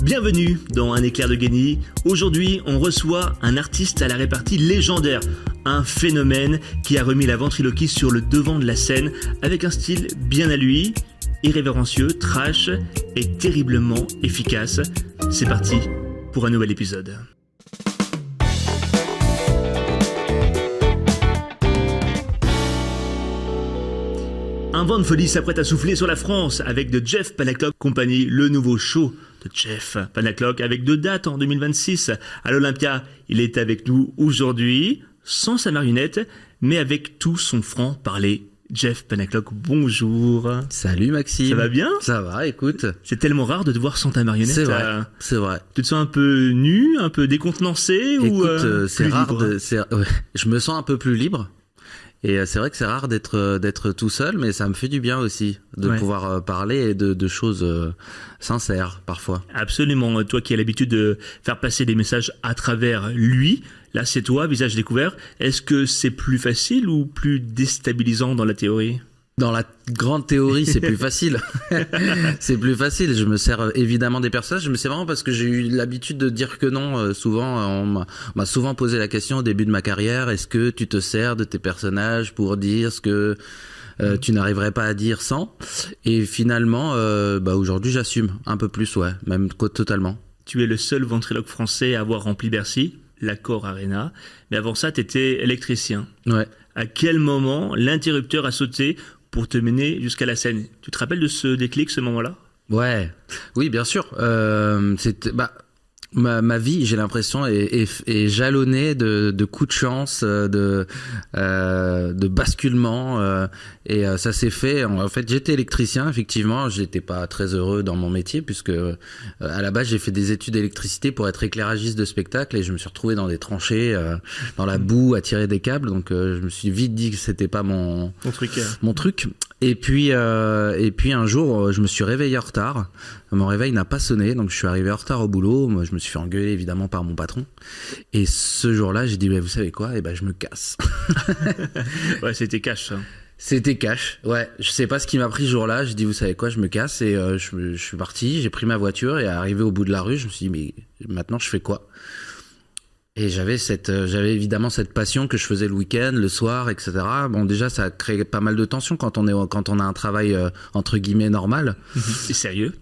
Bienvenue dans Un éclair de génie. Aujourd'hui, on reçoit un artiste à la répartie légendaire, un phénomène qui a remis la ventriloquie sur le devant de la scène avec un style bien à lui, irrévérencieux, trash et terriblement efficace. C'est parti pour un nouvel épisode. Un vent de folie s'apprête à souffler sur la France avec The Jeff Panaclock Company, le nouveau show de Jeff Panaclock avec 2 dates en 2026 à l'Olympia. Il est avec nous aujourd'hui, sans sa marionnette, mais avec tout son franc-parler. Jeff Panaclock, bonjour. Salut Maxime. Ça va bien ? Ça va, écoute. C'est tellement rare de te voir sans ta marionnette. C'est vrai, c'est vrai. Tu te sens un peu nu, un peu décontenancé ou c'est rare libre ? ouais, je me sens un peu plus libre. Et c'est vrai que c'est rare d'être tout seul, mais ça me fait du bien aussi de pouvoir parler de choses sincères parfois. Absolument. Toi qui as l'habitude de faire passer des messages à travers lui, là c'est toi, visage découvert. Est-ce que c'est plus facile ou plus déstabilisant dans la théorie ? Dans la grande théorie, c'est plus facile. C'est plus facile. Je me sers évidemment des personnages, mais c'est vraiment parce que j'ai eu l'habitude de dire que non. Souvent, on m'a souvent posé la question au début de ma carrière, est-ce que tu te sers de tes personnages pour dire ce que tu n'arriverais pas à dire sans ? Et finalement, aujourd'hui, j'assume un peu plus, ouais, même totalement. Tu es le seul ventriloque français à avoir rempli Bercy, l'Accor Arena. Mais avant ça, tu étais électricien. Ouais. À quel moment l'interrupteur a sauté pour te mener jusqu'à la scène ? Tu te rappelles de ce déclic, ce moment-là ? Ouais, oui, bien sûr. C'était, ma vie, j'ai l'impression, est jalonnée de coups de chance, de basculements, et ça s'est fait. En fait, j'étais électricien, effectivement. J'étais pas très heureux dans mon métier puisque à la base, j'ai fait des études d'électricité pour être éclairagiste de spectacle et je me suis retrouvé dans des tranchées, dans la boue, à tirer des câbles. Donc, je me suis vite dit que c'était pas mon truc. Et puis un jour, je me suis réveillé en retard. Mon réveil n'a pas sonné, donc je suis arrivé en retard au boulot. Moi, je me suis fait engueuler évidemment par mon patron. Et ce jour-là, j'ai dit, vous savez quoi ? Je me casse. Ouais, c'était cash, ça. C'était cash, ouais. Je sais pas ce qui m'a pris ce jour-là. J'ai dit, vous savez quoi ? Je me casse et je suis parti. J'ai pris ma voiture et arrivé au bout de la rue, je me suis dit, mais maintenant, je fais quoi ? Et j'avais évidemment cette passion que je faisais le week-end, le soir, etc. Bon, déjà, ça crée pas mal de tension quand on a un travail entre guillemets normal. Et sérieux.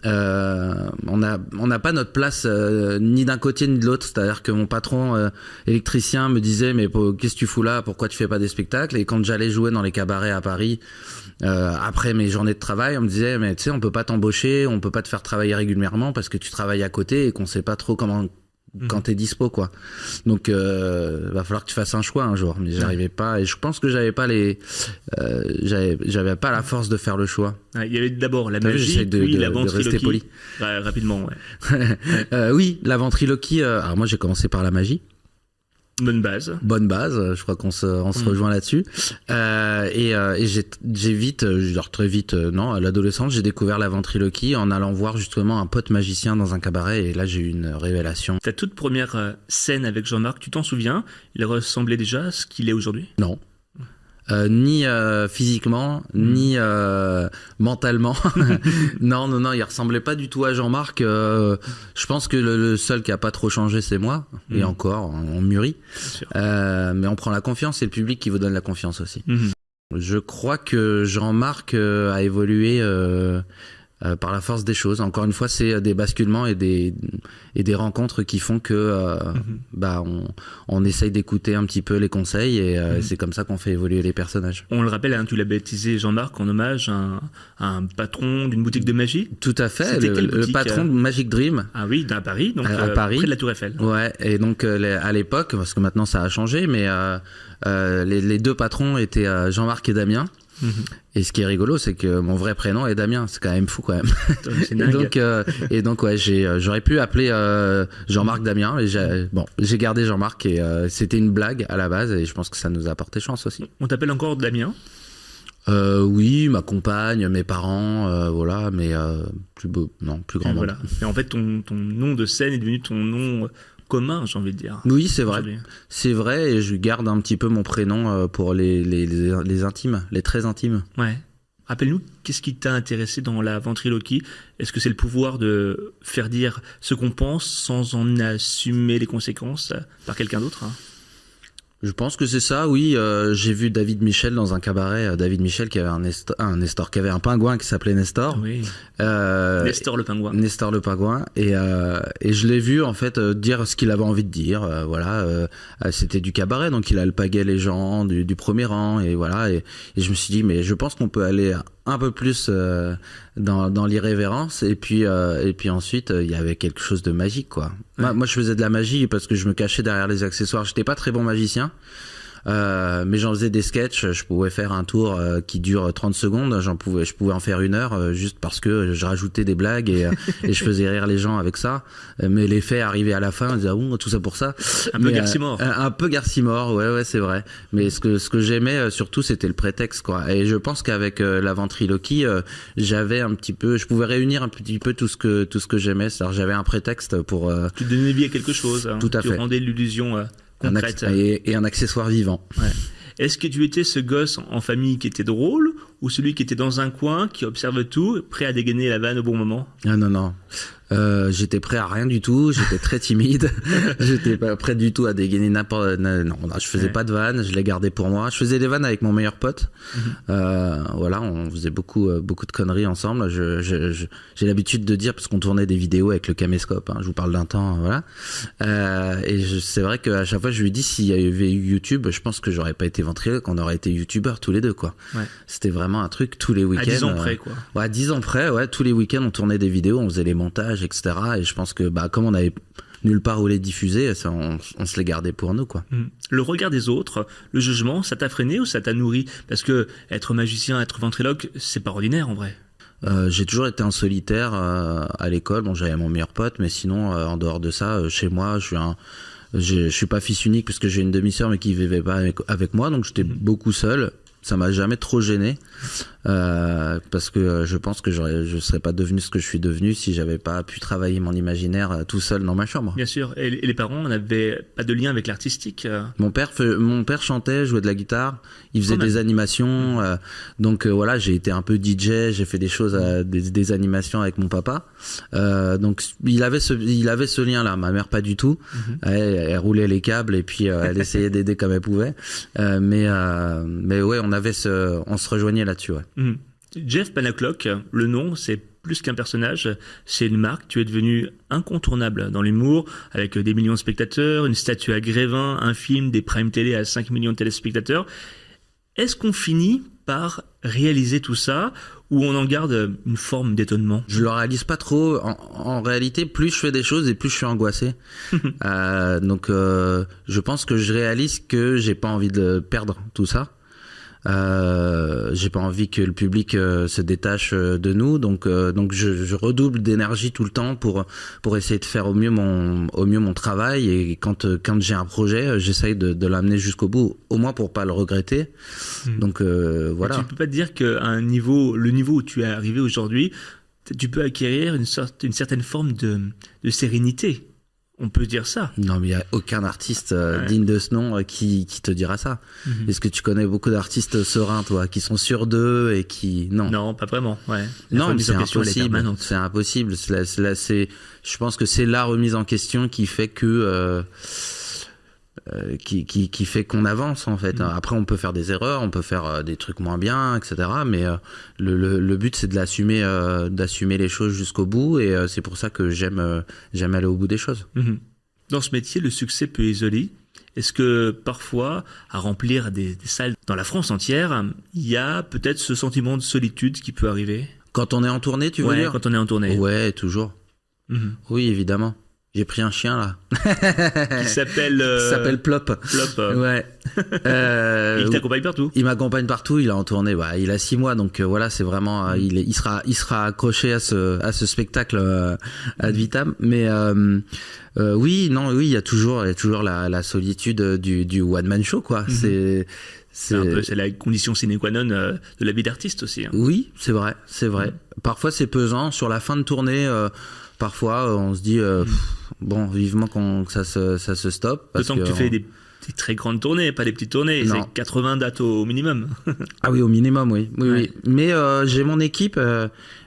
On n'a pas notre place ni d'un côté ni de l'autre. C'est-à-dire que mon patron électricien me disait, mais qu'est-ce que tu fous là ? Pourquoi tu fais pas des spectacles ? Et quand j'allais jouer dans les cabarets à Paris, après mes journées de travail, on me disait, mais tu sais, on peut pas t'embaucher, on peut pas te faire travailler régulièrement parce que tu travailles à côté et qu'on sait pas trop quand t'es dispo, quoi. Donc va falloir que tu fasses un choix un jour. Mais j'arrivais pas, et je pense que j'avais pas j'avais pas la force de faire le choix. Il y avait d'abord la magie, puis la ventriloquie. De rester poli. Rapidement, ouais. Oui, la ventriloquie. Alors moi j'ai commencé par la magie. Bonne base. Je crois qu'on se rejoint là-dessus. Et j'ai vite, très vite, à l'adolescence, j'ai découvert la ventriloquie en allant voir justement un pote magicien dans un cabaret et là j'ai eu une révélation. Ta toute première scène avec Jean-Marc, tu t'en souviens ? Il ressemblait déjà à ce qu'il est aujourd'hui ? Non. Ni physiquement, ni mentalement. Non, il ressemblait pas du tout à Jean-Marc. Je pense que le seul qui a pas trop changé, c'est moi. Et encore, on mûrit. Mais on prend la confiance, c'est le public qui vous donne la confiance aussi. Je crois que Jean-Marc a évolué par la force des choses. Encore une fois, c'est des basculements et des rencontres qui font que on essaye d'écouter un petit peu les conseils et c'est comme ça qu'on fait évoluer les personnages. On le rappelle, tu l'as baptisé Jean-Marc en hommage à un patron d'une boutique de magie. Tout à fait, le patron de Magic Dream. Ah oui, à Paris, donc à Paris, près de la Tour Eiffel. Ouais, et donc à l'époque, parce que maintenant ça a changé, mais les 2 patrons étaient Jean-Marc et Damien. Et ce qui est rigolo, c'est que mon vrai prénom est Damien. C'est quand même fou, quand même. Et donc, ouais, j'aurais pu appeler Jean-Marc Damien. Et j'ai gardé Jean-Marc et c'était une blague à la base. Et je pense que ça nous a apporté chance aussi. On t'appelle encore Damien ? Oui, ma compagne, mes parents, voilà, mais plus grand monde. Voilà. Et en fait, ton nom de scène est devenu ton nom commun, j'ai envie de dire. Oui, c'est vrai. C'est vrai, et je garde un petit peu mon prénom pour les intimes, les très intimes. Ouais. Rappelle-nous, qu'est-ce qui t'a intéressé dans la ventriloquie? Est-ce que c'est le pouvoir de faire dire ce qu'on pense sans en assumer les conséquences par quelqu'un d'autre, hein? Je pense que c'est ça, oui. J'ai vu David Michel dans un cabaret. David Michel qui avait Nestor, qui avait un pingouin qui s'appelait Nestor. Oui. Nestor le pingouin. Nestor le pingouin. Et je l'ai vu en fait dire ce qu'il avait envie de dire. C'était du cabaret, donc il alpaguait les gens du premier rang. Et voilà. Et je me suis dit, mais je pense qu'on peut aller un peu plus dans l'irrévérence. Et puis ensuite, il y avait quelque chose de magique, quoi. Ouais. Moi, je faisais de la magie parce que je me cachais derrière les accessoires. J'étais pas très bon magicien. Mais j'en faisais des sketchs, je pouvais faire un tour qui dure 30 secondes, je pouvais en faire 1 heure juste parce que je rajoutais des blagues et je faisais rire les gens avec ça. Mais l'effet arrivait à la fin, on disait tout ça pour ça. Un peu Garcimore. Un peu Garcimore, ouais, c'est vrai. Mais ce que j'aimais surtout, c'était le prétexte, quoi. Et je pense qu'avec la ventriloquie, j'avais un petit peu, je pouvais réunir un petit peu tout ce que j'aimais. C'est-à-dire, j'avais un prétexte pour. Tu donnais vie à quelque chose. Hein. Tout à fait. Tu rendais l'illusion concrète. Et un accessoire vivant. Ouais. Est-ce que tu étais ce gosse en famille qui était drôle ou celui qui était dans un coin, qui observe tout, prêt à dégainer la vanne au bon moment? Ah non. J'étais prêt à rien du tout, j'étais très timide, j'étais pas prêt du tout à dégainer n'importe. Non, je faisais pas de vannes, je les gardais pour moi. Je faisais des vannes avec mon meilleur pote. Voilà, on faisait beaucoup de conneries ensemble. J'ai l'habitude de dire, parce qu'on tournait des vidéos avec le caméscope, hein, je vous parle d'un temps, voilà. C'est vrai qu'à chaque fois je lui dis, s'il y avait eu YouTube, je pense que j'aurais pas été ventriloque, on aurait été youtubeurs tous les deux, quoi. Ouais. C'était vraiment un truc tous les week-ends. À 10 ans près, quoi. Ouais, à 10 ans près, ouais, tous les week-ends on tournait des vidéos, on faisait les montages, etc. Et je pense que comme on avait nulle part où les diffuser, ça, on se les gardait pour nous, quoi. Le regard des autres, le jugement, ça t'a freiné ou ça t'a nourri? Parce que être magicien, être ventriloque, c'est pas ordinaire en vrai. J'ai toujours été un solitaire à l'école. Bon, j'avais mon meilleur pote, mais sinon, en dehors de ça, chez moi, je suis pas fils unique parce que j'ai une demi-sœur mais qui vivait pas avec moi, donc j'étais beaucoup seul. Ça m'a jamais trop gêné parce que je pense que je serais pas devenu ce que je suis devenu si j'avais pas pu travailler mon imaginaire tout seul dans ma chambre. Bien sûr. Et les parents n'avaient pas de lien avec l'artistique? Mon père chantait, jouait de la guitare, il faisait des animations, donc voilà, j'ai été un peu DJ, j'ai fait des choses, des animations avec mon papa. Donc il avait ce lien là. Ma mère pas du tout. Elle roulait les câbles et puis elle essayait d'aider comme elle pouvait. Mais ouais, on se rejoignait là-dessus, ouais. Jeff Panaclock, le nom, c'est plus qu'un personnage, c'est une marque. Tu es devenu incontournable dans l'humour, avec des millions de spectateurs, une statue à Grévin, un film, des primes télé à 5 millions de téléspectateurs. Est-ce qu'on finit par réaliser tout ça, ou on en garde une forme d'étonnement? Je le réalise pas trop. En réalité, plus je fais des choses et plus je suis angoissé. Donc je pense que je réalise que j'ai pas envie de perdre tout ça. J'ai pas envie que le public se détache de nous, donc je redouble d'énergie tout le temps pour essayer de faire au mieux mon travail, et quand j'ai un projet, j'essaye de l'amener jusqu'au bout, au moins pour pas le regretter. Donc voilà. Et tu peux pas te dire que le niveau où tu es arrivé aujourd'hui, tu peux acquérir une certaine forme de sérénité? On peut dire ça. Non, mais il n'y a aucun artiste digne de ce nom qui te dira ça. Est-ce que tu connais beaucoup d'artistes sereins, toi, qui sont sûrs d'eux et qui... Non, pas vraiment. Ouais. Non, mais c'est impossible. C'est impossible. Je pense que c'est la remise en question qui fait que... qui fait qu'on avance, en fait. Après, on peut faire des erreurs, on peut faire des trucs moins bien, etc. Mais le but, c'est d'assumer les choses jusqu'au bout, et c'est pour ça que j'aime aller au bout des choses. Dans ce métier, le succès peut isoler. Est-ce que parfois, à remplir des salles dans la France entière, il y a peut-être ce sentiment de solitude qui peut arriver? Quand on est en tournée, tu veux dire? Quand on est en tournée. Ouais, toujours. Oui, évidemment. J'ai pris un chien là. Qui s'appelle Plop. Plop. Ouais. Il t'accompagne partout. Il m'accompagne partout. Il est en tournée. Il a 6 mois, donc voilà, c'est vraiment. Il sera accroché à ce spectacle ad vitam. Mais oui, il y a toujours la solitude du one man show, quoi. C'est la condition sine qua non de la vie d'artiste aussi. Hein. Oui, c'est vrai. Parfois c'est pesant sur la fin de tournée. Parfois, on se dit, vivement que ça se stoppe. D'autant que tu fais Des très grandes tournées, pas des petites tournées. Non. C'est 80 dates au minimum. Ah oui, au minimum, oui. Oui, Ouais. oui. Mais j'ai mon équipe,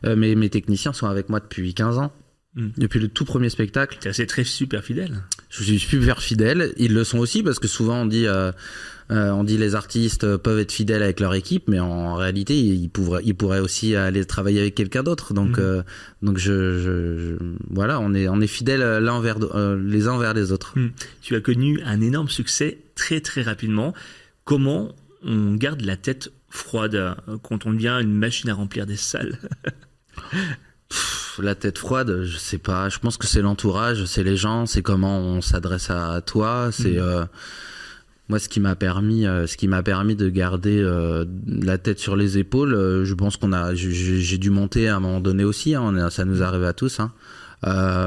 mes techniciens sont avec moi depuis 15 ans. Depuis le tout premier spectacle. T'es assez très super fidèle. Je suis super fidèle. Ils le sont aussi parce que souvent on dit les artistes peuvent être fidèles avec leur équipe, mais en réalité ils pourraient aussi aller travailler avec quelqu'un d'autre. Donc voilà, on est fidèles les uns envers les autres. Tu as connu un énorme succès très très rapidement. Comment on garde la tête froide quand on devient une machine à remplir des salles? La tête froide, je sais pas. Je pense que c'est l'entourage, c'est les gens, c'est comment on s'adresse à toi. C'est moi ce qui m'a permis de garder la tête sur les épaules. Je pense j'ai dû monter à un moment donné aussi. Hein, ça nous arrive à tous. Hein.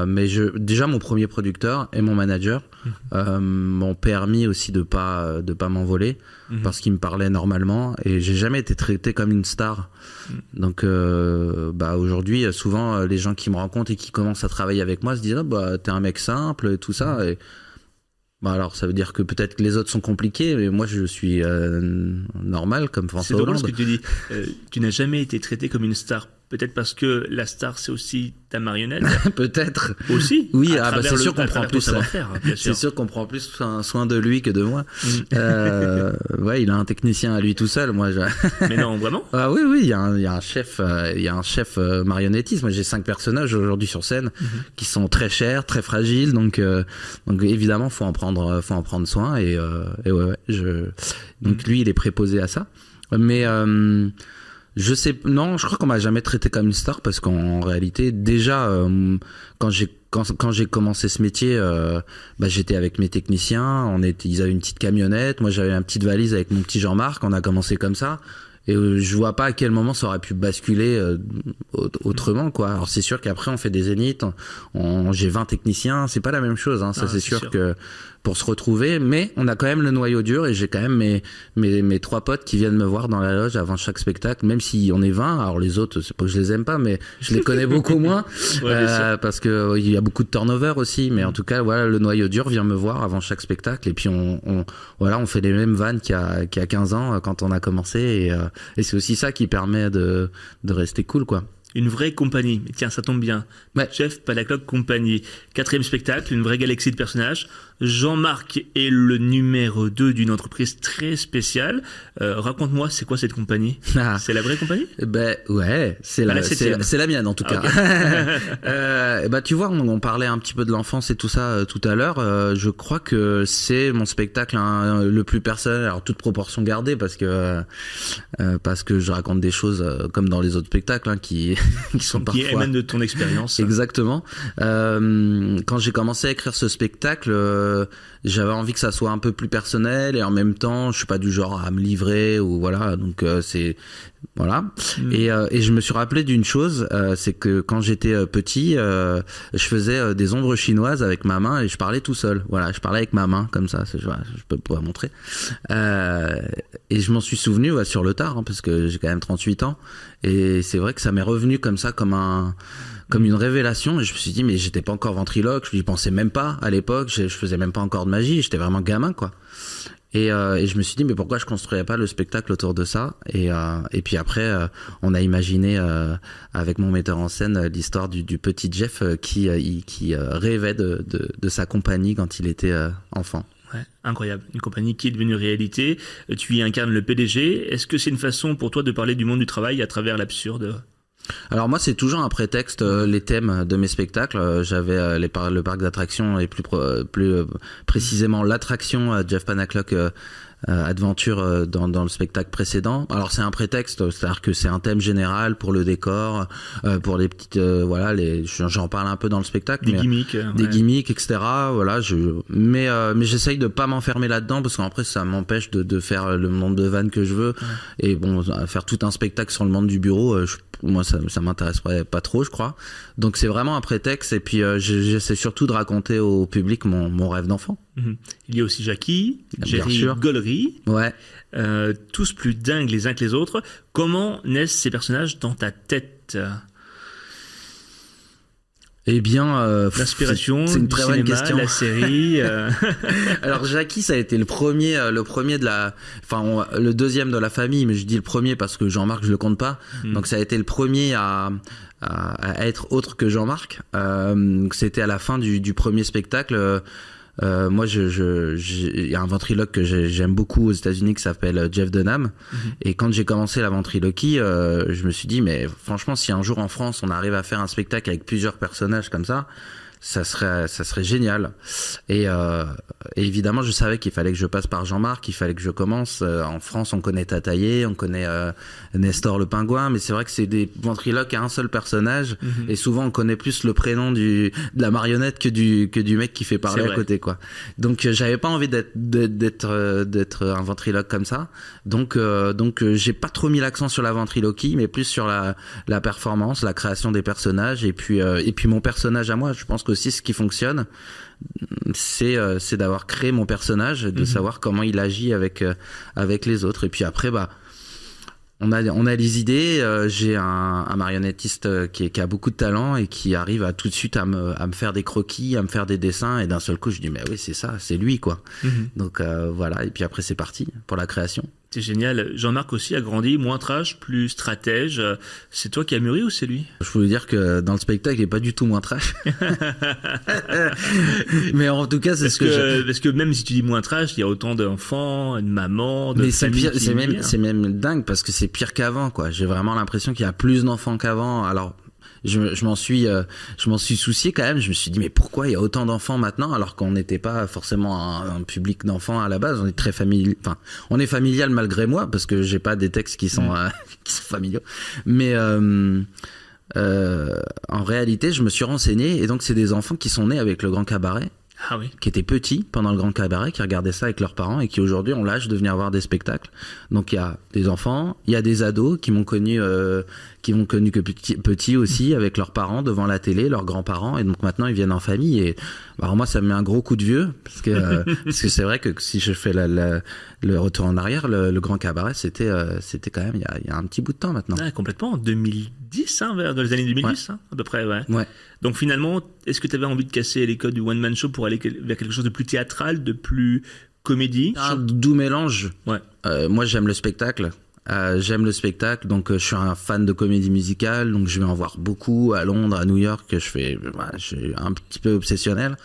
Mais déjà mon premier producteur et mon manager m'ont permis aussi de pas m'envoler parce qu'ils me parlaient normalement et j'ai jamais été traité comme une star. Donc aujourd'hui souvent les gens qui me rencontrent et qui commencent à travailler avec moi se disent t'es un mec simple et tout ça et alors ça veut dire que peut-être que les autres sont compliqués mais moi je suis normal comme François Hollande. C'est drôle ce que tu dis. Tu n'as jamais été traité comme une star. Peut-être parce que la star, c'est aussi ta marionnette. Peut-être. Aussi. Oui, c'est sûr qu'on prend plus. C'est sûr qu'on prend plus soin de lui que de moi. Ouais, il a un technicien à lui tout seul. Moi, Mais non, vraiment. Ah oui, il y a un chef, marionnettiste. Moi, j'ai 5 personnages aujourd'hui sur scène qui sont très chers, très fragiles. Donc évidemment, faut en prendre soin. Et ouais. Donc lui, il est préposé à ça. Mais je crois qu'on m'a jamais traité comme une star parce qu'en réalité, déjà, quand j'ai commencé ce métier, j'étais avec mes techniciens, ils avaient une petite camionnette, moi j'avais une petite valise avec mon petit Jean-Marc, on a commencé comme ça. Et je vois pas à quel moment ça aurait pu basculer autrement, quoi. Alors c'est sûr qu'après on fait des zéniths, j'ai 20 techniciens, c'est pas la même chose, hein. Ça c'est sûr que pour se retrouver, mais on a quand même le noyau dur et j'ai quand même mes 3 potes qui viennent me voir dans la loge avant chaque spectacle, même si on est 20. Alors les autres, c'est pas que je les aime pas, mais je les connais beaucoup moins parce que il y a beaucoup de turnover aussi. Mais en tout cas, voilà, le noyau dur vient me voir avant chaque spectacle et puis on fait les mêmes vannes qu'il y a 15 ans quand on a commencé et c'est aussi ça qui permet de rester cool, quoi. Une vraie compagnie. Tiens, ça tombe bien. Ouais. Jeff Panaclock Compagnie. 4e spectacle, une vraie galaxie de personnages. Jean-Marc est le numéro 2 d'une entreprise très spéciale. Raconte-moi, c'est quoi cette compagnie? C'est la vraie compagnie? Ouais, c'est la mienne en tout cas. Okay. Tu vois, on parlait un petit peu de l'enfance et tout ça tout à l'heure. Je crois que c'est mon spectacle le plus personnel, alors toute proportion gardée, parce que je raconte des choses comme dans les autres spectacles qui sont parfois... Qui émanent de ton expérience. Exactement. Quand j'ai commencé à écrire ce spectacle, j'avais envie que ça soit un peu plus personnel et en même temps, je suis pas du genre à me livrer ou voilà. Donc c'est voilà. Et je me suis rappelé d'une chose, c'est que quand j'étais petit, je faisais des ombres chinoises avec ma main et je parlais tout seul. Voilà, je parlais avec ma main comme ça. Je peux pas montrer. Et je m'en suis souvenu sur le tard, hein, parce que j'ai quand même 38 ans. Et c'est vrai que ça m'est revenu comme ça, comme une révélation. Et je me suis dit, mais j'étais pas encore ventriloque, je n'y pensais même pas à l'époque, je faisais même pas encore de magie, j'étais vraiment gamin, quoi. Et je me suis dit, mais pourquoi je construisais pas le spectacle autour de ça? Et puis après, on a imaginé avec mon metteur en scène l'histoire du petit Jeff qui rêvait de sa compagnie quand il était enfant. Ouais, incroyable. Une compagnie qui est devenue réalité. Tu y incarnes le PDG. Est-ce que c'est une façon pour toi de parler du monde du travail à travers l'absurde? Alors moi, c'est toujours un prétexte, les thèmes de mes spectacles. J'avais le parc d'attractions et plus précisément l'attraction Jeff Panaclock Adventure dans le spectacle précédent. Alors c'est un prétexte, c'est-à-dire que c'est un thème général pour le décor, pour les petites j'en parle un peu dans le spectacle, des gimmicks, etc. Voilà, mais j'essaye de pas m'enfermer là-dedans parce qu'après ça m'empêche de faire le monde de vannes que je veux. Ouais. Et bon, faire tout un spectacle sur le monde du bureau, moi ça m'intéresse pas trop, je crois. Donc c'est vraiment un prétexte et puis j'essaie surtout de raconter au public mon rêve d'enfant. Il y a aussi Jackie, Jerry Gollery, ouais. Tous plus dingues les uns que les autres. Comment naissent ces personnages dans ta tête? Eh bien, l'inspiration, c'est une très bonne cinéma, question. La série. Alors Jackie, ça a été le premier de la, enfin le deuxième de la famille, mais je dis le premier parce que Jean-Marc je le compte pas. Donc ça a été le premier à être autre que Jean-Marc. C'était à la fin du premier spectacle. Moi, il y a un ventriloque que j'aime beaucoup aux États-Unis qui s'appelle Jeff Dunham. Et quand j'ai commencé la ventriloquie, je me suis dit, mais franchement, si un jour en France on arrive à faire un spectacle avec plusieurs personnages comme ça serait génial. Et évidemment, je savais qu'il fallait que je passe par Jean-Marc, qu'il fallait que je commence. En France, on connaît Tataillé, on connaît Nestor le pingouin, mais c'est vrai que c'est des ventriloques à un seul personnage, et souvent on connaît plus le prénom de la marionnette que du mec qui fait parler à côté, quoi. Donc j'avais pas envie d'être un ventriloque comme ça. Donc j'ai pas trop mis l'accent sur la ventriloquie, mais plus sur la performance, la création des personnages, et puis mon personnage à moi. Je pense que aussi ce qui fonctionne, c'est d'avoir créé mon personnage, de savoir comment il agit avec les autres. Et puis après, on a les idées. J'ai un marionnettiste qui a beaucoup de talent et qui arrive à tout de suite à me faire des croquis, à me faire des dessins, et d'un seul coup je dis mais oui, c'est ça, c'est lui, quoi. Donc voilà, et puis après c'est parti pour la création. C'est génial. Jean-Marc aussi a grandi, moins trash, plus stratège. C'est toi qui as mûri ou c'est lui? Je voulais dire que dans le spectacle, il n'est pas du tout moins trash. Mais en tout cas, c'est ce que parce que même si tu dis moins trash, il y a autant d'enfants, de mamans, de mais c'est familles. pire, c'est même dingue parce que c'est pire qu'avant, quoi. J'ai vraiment l'impression qu'il y a plus d'enfants qu'avant. Alors, je m'en suis soucié quand même. Je me suis dit mais pourquoi il y a autant d'enfants maintenant alors qu'on n'était pas forcément un public d'enfants à la base. On est très enfin on est familial malgré moi parce que j'ai pas des textes qui sont familiaux. Mais en réalité, je me suis renseigné et donc c'est des enfants qui sont nés avec le Grand Cabaret. Ah oui. Qui étaient petits pendant le Grand Cabaret, qui regardaient ça avec leurs parents et qui aujourd'hui ont l'âge de venir voir des spectacles. Donc il y a des enfants, il y a des ados qui m'ont connu que petit aussi avec leurs parents devant la télé, leurs grands-parents, et donc maintenant ils viennent en famille. Et alors moi ça me met un gros coup de vieux parce que c'est vrai que si je fais le retour en arrière, le Grand Cabaret c'était quand même il y a un petit bout de temps maintenant. Ah, complètement, en 2010, vers dans les années 2010, à peu près, ouais. Donc finalement, est-ce que tu avais envie de casser les codes du one man show pour aller vers quelque chose de plus théâtral, de plus comédie? Un doux mélange. Ouais. Moi j'aime le spectacle. Donc je suis un fan de comédie musicale, donc je vais en voir beaucoup à Londres, à New York. Je suis un petit peu obsessionnel,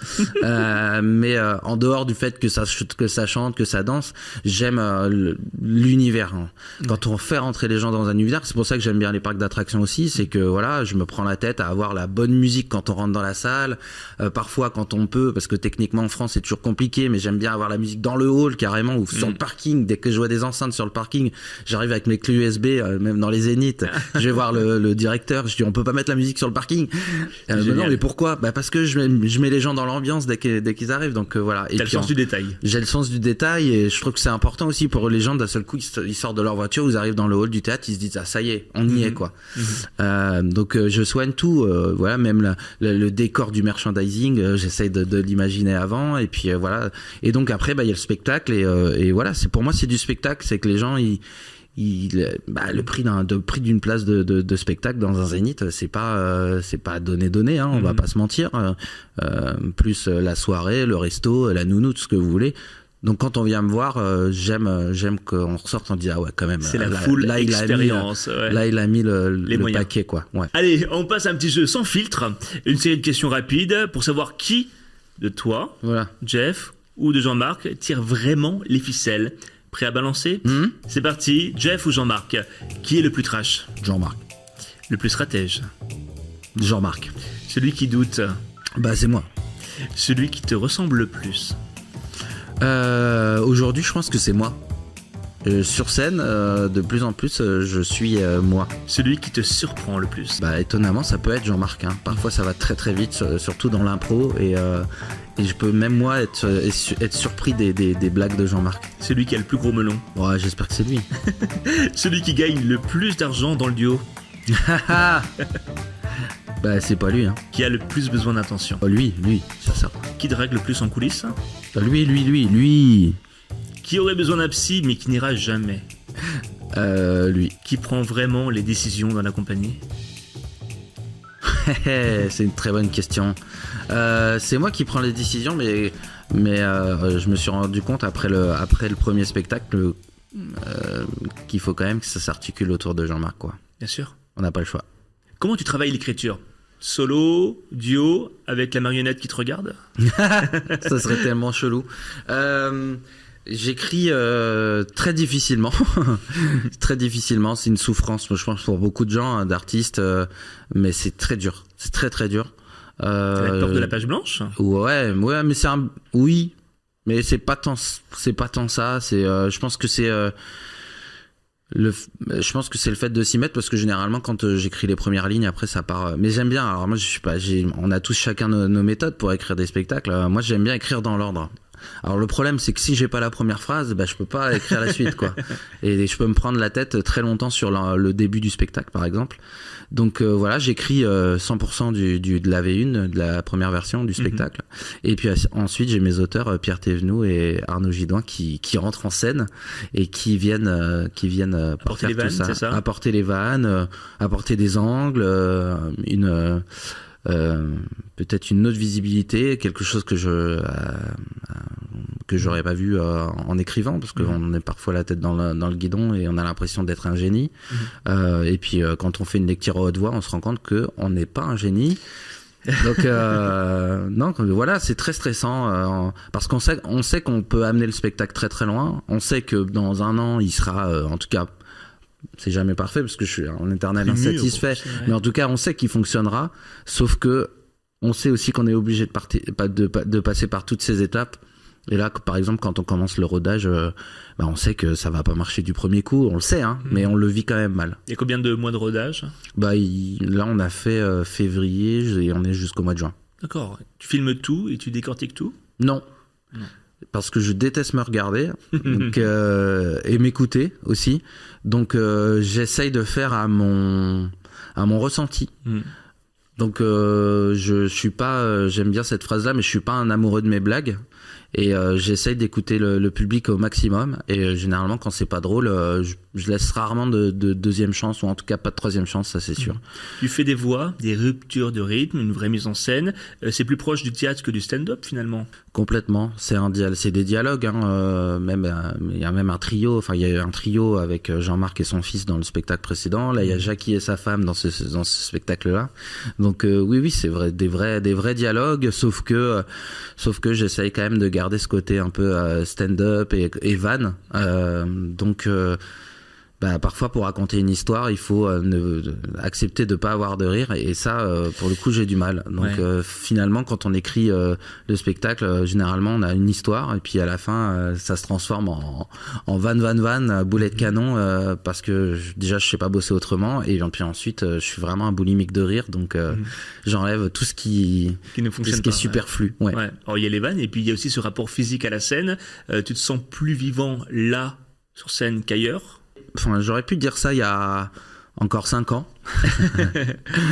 mais en dehors du fait que ça chante, que ça danse, j'aime l'univers. Quand on fait rentrer les gens dans un univers, c'est pour ça que j'aime bien les parcs d'attractions aussi. C'est que voilà, je me prends la tête à avoir la bonne musique quand on rentre dans la salle. Parfois quand on peut, parce que techniquement en France c'est toujours compliqué, mais j'aime bien avoir la musique dans le hall carrément ou sur le parking. Dès que je vois des enceintes sur le parking, j'arrive avec mes clés USB, même dans les Zéniths, je vais voir le directeur, je dis on peut pas mettre la musique sur le parking. Non, mais pourquoi? Parce que je mets les gens dans l'ambiance dès qu'ils arrivent, donc voilà. T'as le sens du détail. J'ai le sens du détail et je trouve que c'est important aussi pour les gens. D'un seul coup ils sortent de leur voiture, ils arrivent dans le hall du théâtre, ils se disent ah ça y est, on y est, quoi. Donc je soigne tout, voilà, même le décor du merchandising, j'essaye de l'imaginer avant, et puis voilà. Et donc après il y a le spectacle et voilà, pour moi c'est du spectacle, c'est que les gens le prix d'une place de spectacle dans un Zénith, c'est pas donné, on va pas se mentir, plus la soirée, le resto, la nounou, tout ce que vous voulez. Donc quand on vient me voir, j'aime qu'on ressorte en disant ah ouais, quand même, c'est la full expérience. Là il a mis le paquet, quoi. Ouais. Allez, on passe à un petit jeu sans filtre, une série de questions rapides pour savoir qui de toi, Jeff, ou de Jean-Marc tire vraiment les ficelles. Prêt à balancer? C'est parti. Jeff ou Jean-Marc? Qui est le plus trash? Jean-Marc. Le plus stratège? Jean-Marc. Celui qui doute? C'est moi. Celui qui te ressemble le plus? Aujourd'hui, je pense que c'est moi. Sur scène, de plus en plus, je suis moi. Celui qui te surprend le plus? Étonnamment, ça peut être Jean-Marc. Parfois, ça va très très vite, surtout dans l'impro, et je peux même moi être surpris des blagues de Jean-Marc. Celui qui a le plus gros melon? Ouais, j'espère que c'est lui. Celui qui gagne le plus d'argent dans le duo? C'est pas lui. Qui a le plus besoin d'attention? Lui, c'est ça. Qui drague le plus en coulisses? Lui. Qui aurait besoin d'un psy mais qui n'ira jamais? Lui. Qui prend vraiment les décisions dans la compagnie? C'est une très bonne question. C'est moi qui prends les décisions, mais je me suis rendu compte après le premier spectacle qu'il faut quand même que ça s'articule autour de Jean-Marc, quoi. Bien sûr. On n'a pas le choix. Comment tu travailles l'écriture? Solo, duo, avec la marionnette qui te regarde? Ça serait tellement chelou. J'écris très difficilement. Très difficilement, c'est une souffrance, je pense, pour beaucoup de gens, d'artistes, mais c'est très dur. C'est très très dur. La peur de la page blanche? Ouais, mais oui, mais c'est pas tant ça. C'est, je pense que c'est je pense que c'est le fait de s'y mettre, parce que généralement quand j'écris les premières lignes, après ça part. Mais j'aime bien. Alors moi je suis pas. On a tous chacun nos méthodes pour écrire des spectacles. Moi j'aime bien écrire dans l'ordre. Alors le problème c'est que si j'ai pas la première phrase, je peux pas écrire la suite, quoi. Et je peux me prendre la tête très longtemps sur le début du spectacle, par exemple. Donc voilà, j'écris 100% de la V1, de la première version du spectacle. Et puis ensuite j'ai mes auteurs Pierre Thévenoud et Arnaud Gidouin qui rentrent en scène et qui viennent apporter les vannes, tout ça, c'est ça, apporter les vannes, apporter des angles, peut-être une autre visibilité, quelque chose que j'aurais pas vu en écrivant, parce qu'on est parfois la tête dans le guidon et on a l'impression d'être un génie. Et puis quand on fait une lecture à haute voix, on se rend compte que on n'est pas un génie. Donc non, voilà, c'est très stressant, parce qu'on sait qu'on peut amener le spectacle très très loin. On sait que dans un an, il sera, en tout cas, c'est jamais parfait parce que je suis en éternel insatisfait, mais en tout cas on sait qu'il fonctionnera, sauf que on sait aussi qu'on est obligé de passer par toutes ces étapes. Et là, par exemple, quand on commence le rodage, on sait que ça va pas marcher du premier coup, on le sait, mais on le vit quand même mal. Il y a combien de mois de rodage? Là on a fait février et on est jusqu'au mois de juin. D'accord. Tu filmes tout et tu décortiques tout? Non. Parce que je déteste me regarder, donc, et m'écouter aussi. Donc j'essaye de faire à mon ressenti. Donc je suis pas, j'aime bien cette phrase-là, mais je suis pas un amoureux de mes blagues. Et j'essaye d'écouter le public au maximum. Et généralement, quand c'est pas drôle, je laisse rarement de deuxième chance, ou en tout cas pas de troisième chance, ça c'est sûr. Tu fais des voix, des ruptures de rythme, une vraie mise en scène. C'est plus proche du théâtre que du stand-up finalement. Complètement. C'est des dialogues. Même il y a même un trio. Enfin, il y a eu un trio avec Jean-Marc et son fils dans le spectacle précédent. Là, il y a Jackie et sa femme dans ce spectacle-là. Donc oui, c'est vrai, des vrais dialogues. Sauf que j'essaye quand même de garder ce côté un peu stand-up et van. Donc parfois pour raconter une histoire il faut accepter de pas avoir de rire, et ça pour le coup j'ai du mal. Donc finalement quand on écrit le spectacle, généralement on a une histoire et puis à la fin ça se transforme en van boulet de canon, parce que déjà je sais pas bosser autrement, et puis ensuite je suis vraiment un boulimique de rire, donc j'enlève tout ce qui ne fonctionne tout ce qui est superflu. Alors il y a les vannes et puis il y a aussi ce rapport physique à la scène. Tu te sens plus vivant là sur scène qu'ailleurs? Enfin, j'aurais pu dire ça il y a encore 5 ans.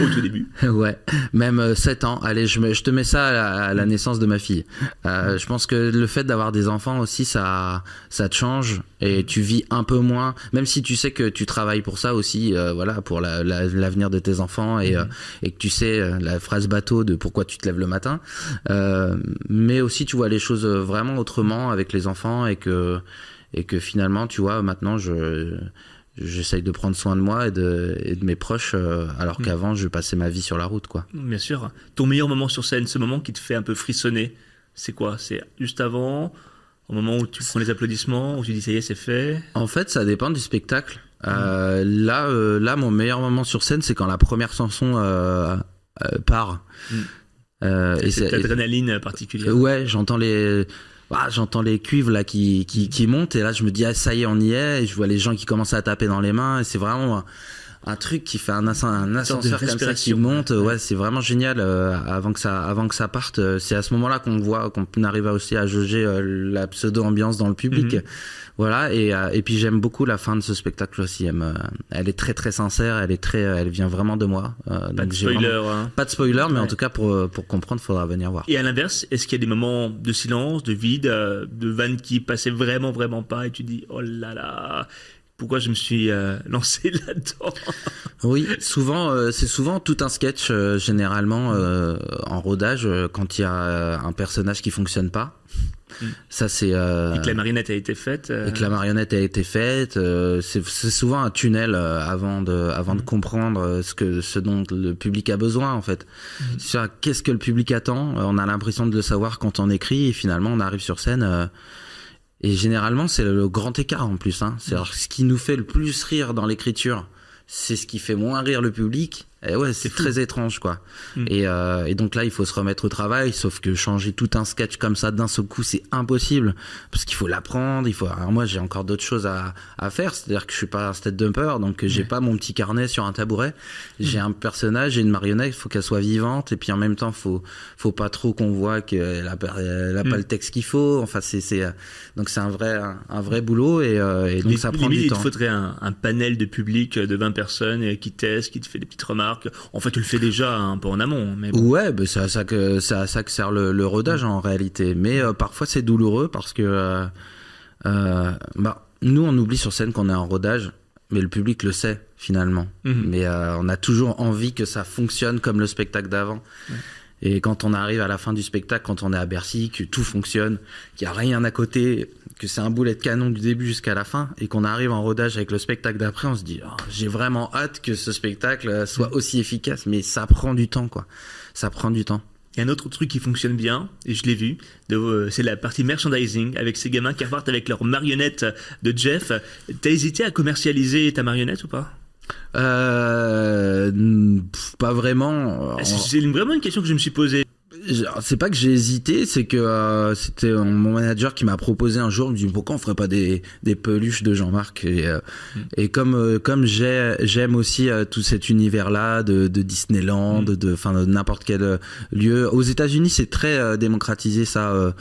Au tout début. Ouais, même 7 ans. Allez, je te mets ça à la naissance de ma fille. Je pense que le fait d'avoir des enfants aussi, ça te change et tu vis un peu moins, même si tu sais que tu travailles pour ça aussi, pour l'avenir de tes enfants, et que tu sais la phrase bateau de pourquoi tu te lèves le matin. Mais aussi tu vois les choses vraiment autrement avec les enfants, et que finalement, tu vois, maintenant, j'essaye de prendre soin de moi et de mes proches, alors qu'avant, je passais ma vie sur la route, quoi. Bien sûr. Ton meilleur moment sur scène, ce moment qui te fait un peu frissonner, c'est quoi? C'est juste avant, au moment où tu prends les applaudissements, où tu dis ça y est, c'est fait? En fait, ça dépend du spectacle. Là, mon meilleur moment sur scène, c'est quand la première chanson part. Et cette adrénaline particulière. Ouais, j'entends les cuivres là qui montent, et là je me dis ça y est, on y est, et je vois les gens qui commencent à taper dans les mains, et c'est vraiment un truc qui fait un ascenseur comme ça qui monte. Ouais, c'est vraiment génial. Avant que ça parte, c'est à ce moment-là qu'on voit qu'on arrive aussi à jauger la pseudo-ambiance dans le public. Voilà, et puis j'aime beaucoup la fin de ce spectacle aussi. Elle est très très sincère, elle vient vraiment de moi. Pas de spoiler. Pas de spoiler, mais en tout cas pour comprendre, faudra venir voir. Et à l'inverse, est-ce qu'il y a des moments de silence, de vide, de vannes qui passaient vraiment vraiment pas, et tu dis oh là là, pourquoi je me suis lancé là-dedans. Oui, souvent, c'est souvent tout un sketch, généralement, en rodage, quand il y a un personnage qui fonctionne pas. Ça, c'est et que la marionnette a été faite. Et que la marionnette a été faite. C'est souvent un tunnel avant de comprendre ce dont le public a besoin, en fait. Qu'est-ce que le public attend? On a l'impression de le savoir quand on écrit, et finalement, on arrive sur scène. Et généralement, c'est le grand écart en plus. C'est-à-dire ce qui nous fait le plus rire dans l'écriture, c'est ce qui fait moins rire le public. Et ouais, c'est très étrange, quoi. Et donc là, il faut se remettre au travail, sauf que changer tout un sketch comme ça d'un seul coup, c'est impossible. Parce qu'il faut l'apprendre, alors moi, j'ai encore d'autres choses à faire. C'est-à-dire que je suis pas un stand-upper, donc j'ai pas mon petit carnet sur un tabouret. J'ai un personnage, j'ai une marionnette, il faut qu'elle soit vivante, et puis en même temps, faut pas trop qu'on voit qu'elle a pas le texte qu'il faut. Enfin, donc c'est un vrai boulot, et donc ça prend du temps. Il te faudrait un panel de public de 20 personnes qui testent, qui te fait des petites remarques. En fait, tu le fais déjà un peu en amont. Mais bon. Ouais, c'est à ça que sert le rodage en réalité. Mais parfois c'est douloureux parce que nous on oublie sur scène qu'on est en rodage, mais le public le sait finalement. Mais on a toujours envie que ça fonctionne comme le spectacle d'avant. Et quand on arrive à la fin du spectacle, quand on est à Bercy, que tout fonctionne, qu'il n'y a rien à côté, que c'est un boulet de canon du début jusqu'à la fin, et qu'on arrive en rodage avec le spectacle d'après, on se dit j'ai vraiment hâte que ce spectacle soit aussi efficace, mais ça prend du temps, quoi. Ça prend du temps. Il y a un autre truc qui fonctionne bien, et je l'ai vu, c'est la partie merchandising, avec ces gamins qui repartent avec leur marionnette de Jeff. T'as hésité à commercialiser ta marionnette ou pas? Pas vraiment. C'est vraiment une question que je me suis posée. C'est pas que j'ai hésité, c'est que c'était mon manager qui m'a proposé un jour, il me dit pourquoi on ferait pas des peluches de Jean-Marc, et comme j'aime aussi tout cet univers là de Disneyland, de n'importe quel lieu. Aux États-Unis, c'est très démocratisé ça.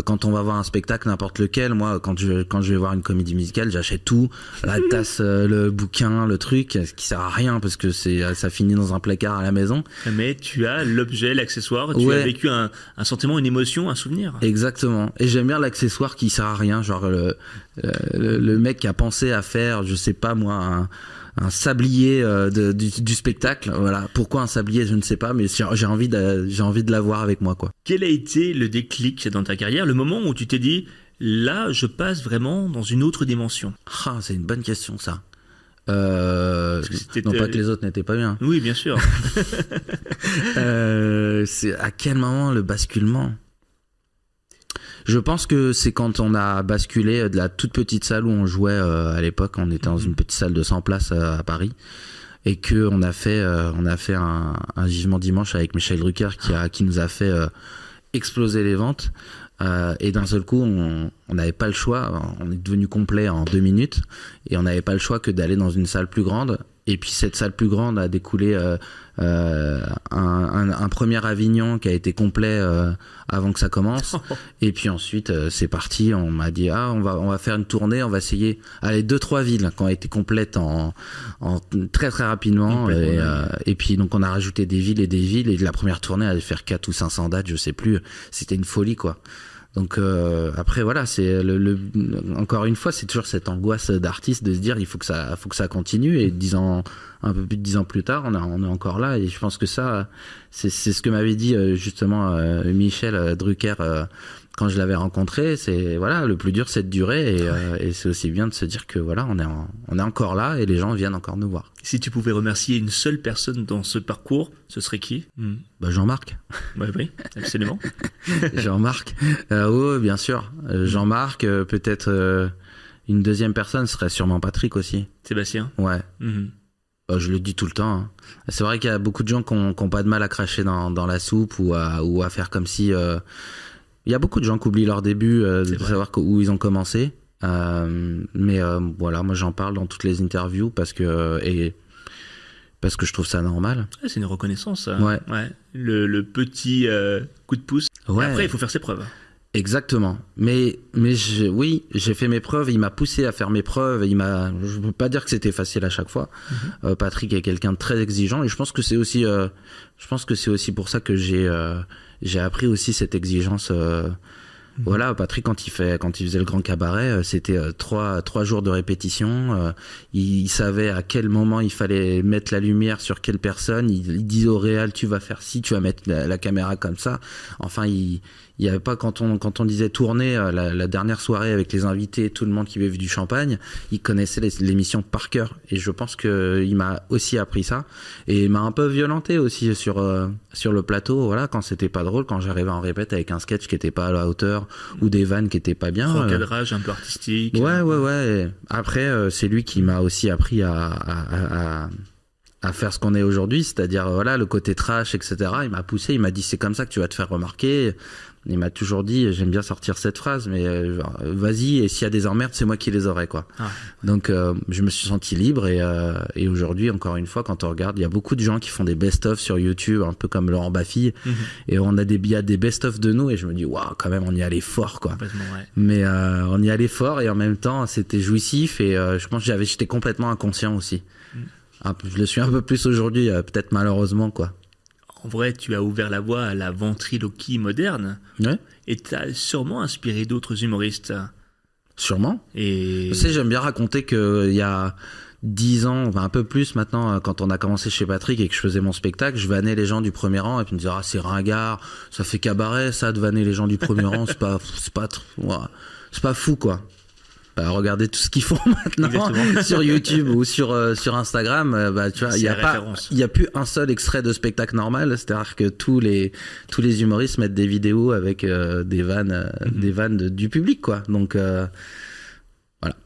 Quand on va voir un spectacle n'importe lequel, moi quand je vais voir une comédie musicale, j'achète tout, la tasse, le bouquin, le truc qui sert à rien parce que ça finit dans un placard à la maison. Mais tu as l'objet, l'accessoire, tu as vécu un sentiment, une émotion, un souvenir. Exactement. Et j'aime bien l'accessoire qui sert à rien, genre le mec qui a pensé à faire, je sais pas moi, un sablier du spectacle. Voilà. Pourquoi un sablier, je ne sais pas, mais j'ai envie de l'avoir avec moi, quoi. Quel a été le déclic dans ta carrière, le moment où tu t'es dit là, je passe vraiment dans une autre dimension? C'est une bonne question, ça. Non pas que les autres n'étaient pas bien. Oui, bien sûr. C'est à quel moment le basculement? Je pense que c'est quand on a basculé de la toute petite salle où on jouait à l'époque. On était dans une petite salle de 100 places à Paris, et que on a fait un Vivement Dimanche avec Michel Drucker qui nous a fait exploser les ventes. Et d'un seul coup, on n'avait pas le choix. On est devenu complet en 2 minutes, et on n'avait pas le choix que d'aller dans une salle plus grande. Et puis cette salle plus grande a découlé un premier Avignon qui a été complet avant que ça commence. Et puis ensuite c'est parti. On m'a dit on va faire une tournée. On va essayer 2-3 villes qui ont été complètes en très très rapidement. Et puis donc on a rajouté des villes. Et la première tournée allait faire 400 ou 500 dates, je sais plus. C'était une folie, quoi. Donc après voilà, c'est encore une fois, c'est toujours cette angoisse d'artiste de se dire il faut que ça continue, et un peu plus de 10 ans plus tard, on est encore là, et je pense que ça c'est ce que m'avait dit justement Michel Drucker quand je l'avais rencontré. C'est voilà, le plus dur c'est de durer, et c'est aussi bien de se dire que voilà, on est encore là et les gens viennent encore nous voir. Si tu pouvais remercier une seule personne dans ce parcours, ce serait qui? Jean-Marc. Oui, absolument. Jean-Marc. Oui, bien sûr. Jean-Marc, peut-être une deuxième personne serait sûrement Patrick aussi. Sébastien. Ouais. Je le dis tout le temps. C'est vrai qu'il y a beaucoup de gens qui ont pas de mal à cracher dans la soupe ou à faire comme si. Il y a beaucoup de gens qui oublient leur début, de savoir où ils ont commencé. Mais voilà, moi j'en parle dans toutes les interviews parce que je trouve ça normal. C'est une reconnaissance. Ouais. Le petit coup de pouce. Ouais. Et après, il faut faire ses preuves. Exactement. Mais oui, j'ai fait mes preuves. Il m'a poussé à faire mes preuves. Je peux pas dire que c'était facile à chaque fois. Patrick est quelqu'un de très exigeant, et je pense que c'est aussi pour ça que j'ai appris aussi cette exigence Voilà, Patrick, quand il faisait le grand cabaret, c'était 3 jours de répétition. Il savait à quel moment il fallait mettre la lumière sur quelle personne. Il disait au réal, tu vas faire ci, tu vas mettre la caméra comme ça. Enfin, il y avait pas, quand on disait tourner la dernière soirée avec les invités, tout le monde qui buvait du champagne, il connaissait l'émission par cœur. Et je pense que il m'a aussi appris ça. Et il m'a un peu violenté aussi sur le plateau. Voilà, quand c'était pas drôle, quand j'arrivais en répète avec un sketch qui était pas à la hauteur ou des vannes qui étaient pas bien. Recadrage un peu artistique. Ouais. Et après, c'est lui qui m'a aussi appris à faire ce qu'on est aujourd'hui, c'est-à-dire voilà, le côté trash, etc. Il m'a poussé, il m'a dit c'est comme ça que tu vas te faire remarquer. Il m'a toujours dit, j'aime bien sortir cette phrase, mais vas-y, et s'il y a des emmerdes, c'est moi qui les aurai, quoi. Ah. Donc je me suis senti libre et aujourd'hui, encore une fois, quand on regarde, il y a beaucoup de gens qui font des best-of sur YouTube, un peu comme Laurent Baffy, et il y a des best-of de nous, et je me dis, waouh, quand même, on y allait fort, quoi. Ouais. Mais on y allait fort, et en même temps, c'était jouissif, et je pense que j'étais complètement inconscient aussi. Je le suis un peu plus aujourd'hui, peut-être malheureusement, quoi. En vrai, tu as ouvert la voie à la ventriloquie moderne. Ouais. Et tu as sûrement inspiré d'autres humoristes. Sûrement. Et... Tu sais, j'aime bien raconter qu'il y a 10 ans, enfin un peu plus maintenant, quand on a commencé chez Patrick et que je faisais mon spectacle, je vannais les gens du premier rang et puis me disaient, ah, c'est ringard, ça fait cabaret, ça, de vanner les gens du premier rang, c'est pas fou, quoi. Regardez tout ce qu'ils font maintenant sur YouTube ou sur Instagram, tu vois, il y a plus un seul extrait de spectacle normal, c'est-à-dire que tous les humoristes mettent des vidéos avec des vannes du public, quoi. Donc voilà.